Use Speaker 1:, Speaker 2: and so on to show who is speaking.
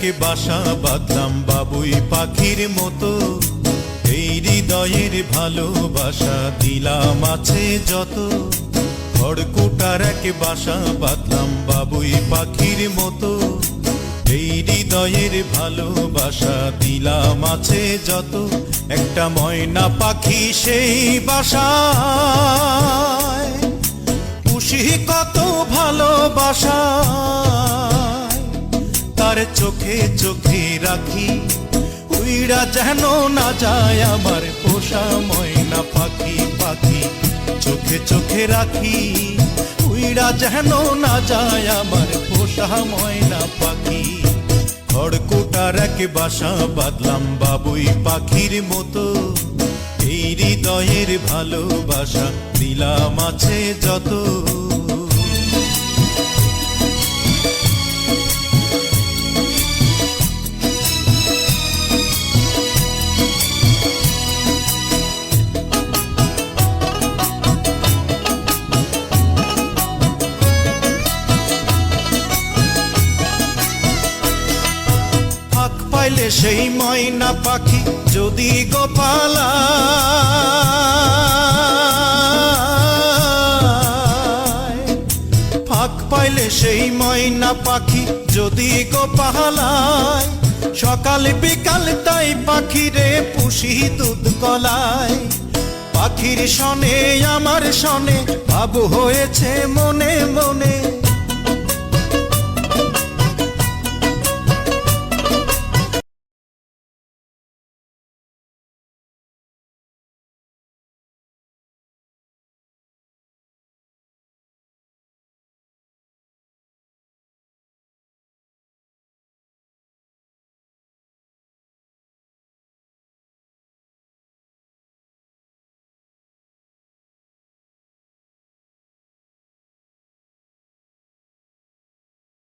Speaker 1: এক বাসা বাঁধলাম বাবুই পাখির মতো, এই হৃদয়ের ভালোবাসা দিলাম আছে যত। খড়কুটার এক বাসা বাঁধলাম বাবুই পাখির মতো, এই হৃদয়ের ভালোবাসা দিলাম আছে যত। একটা ময়না পাখি সেই বাসায়, পুষি কত ভালোবাসা, তার চোখে চোখে রাখি, উইড়া যেন না যায় আমার পোষা ময়না পাখি। পাখি চোখে চোখে রাখি, উইড়া যেন না যায় আমার পোষা ময়না পাখি। খড়কুটার এক বাসা বাঁধলাম বাবুই পাখির মতো, এই হৃদয়ের ভালোবাসা দিলাম আছে যত। পাইলে সেই ময়না পাখি যদি গোপালা, ফাঁক পাইলে সেই ময়না পাখি যদি গোপালায়, সকাল বিকাল তাই পাখিরে পুষি দুধ কলায়। পাখির সনে আমার সনে ভাব হয়েছে মনে মনে,